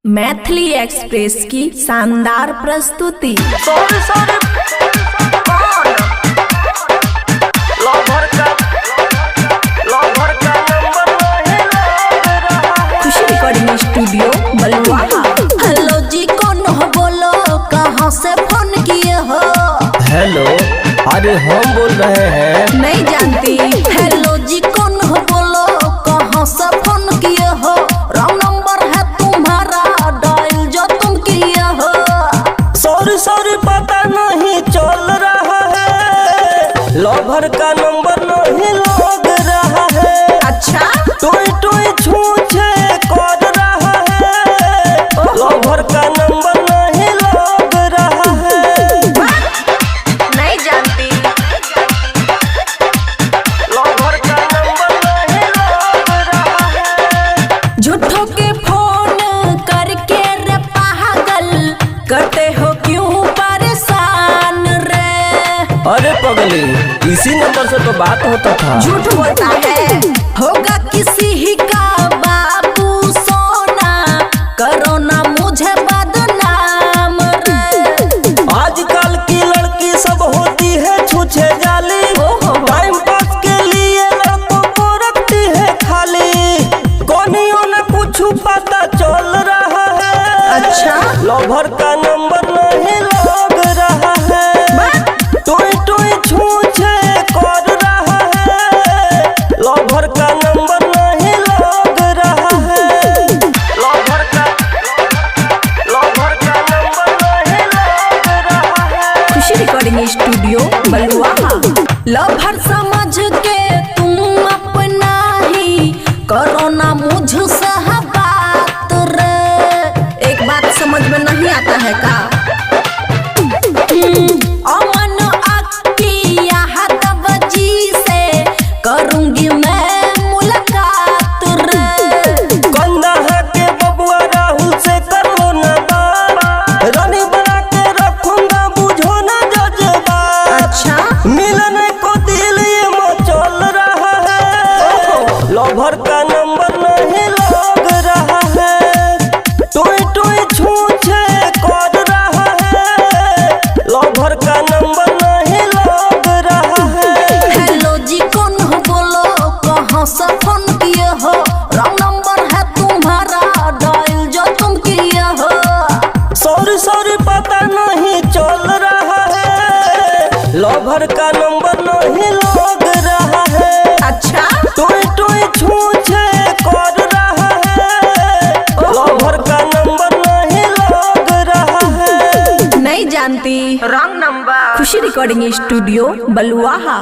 Maithili express की शानदार प्रस्तुति। खुशी रिकॉर्डिंग स्टूडियो बलुआहा। हेलो जी, कौन हो? बोलो कहाँ से फोन किए हो? हेलो, अरे हम बोल रहे हैं। नहीं जानती। हेलो जी, कौन हो? बोलो कहाँ से फोन किए हो? रॉन्ग नंबर है तुम्हारा, डायल जो तुम किए हो। सॉरी पता नहीं चल रहा है, लवर का नंबर नहीं लग रहा है। अच्छा, टोई छूछे कर रहा है, लवर का नंबर नहीं लग रहा है। नहीं जानती। लवर का नंबर नहीं लग रहा है। झूठों के फोन करके रे पागल, करते हो क्यों परेशान रे? अरे पगली, इसी नंबर से तो बात होता था। झूठ बोलता है, होगा किसी ही का बाबू सोना, करो ना मुझे बदनाम रे। आजकल की लड़की सब होती है छूछे जाली, टाइम पास के लिए लड़कों को रखती है खाली। कोनियों ने कुछ पता चल रहा है। अच्छा, लवर का नंबर नहीं लग रहा है, टोई छूछे कर रहा है, लवर का नंबर नहीं लग रहा है। लवर का नंबर नहीं लग रहा है। खुशी रिकॉर्डिंग स्टूडियो बलुआहा। लवर समझ के तुम अपना ही करो ना मुझसे बात रे। एक बात समझ में नहीं आता है का? अमन अक्किया हदवजी से करूंगी मैं मुलाकात रे। कंधा के बबुआ राहुल से करो ना बात, रानी बना के रखूंगा बुझो ना जज्बा। अच्छा, मिलन को दिल ये मचल रहा है, लवर का नंबर नहीं लग रहा है, टोई छूछे कर रहा है, लवर का नंबर नहीं लग रहा है। हेलो जी, कौन हो? बोलो कहाँ से फोन किए हो? रॉन्ग नंबर है तुम्हारा, डायल जो तुम किए हो। सॉरी पता नहीं चल रहा है, लवर का नंबर नहीं लग रहा है। अच्छा, टोई छूछे कर रहा है, लवर का नंबर नहीं लग रहा है। नहीं जानती। Wrong number. Khushi recording studio बलुआहा।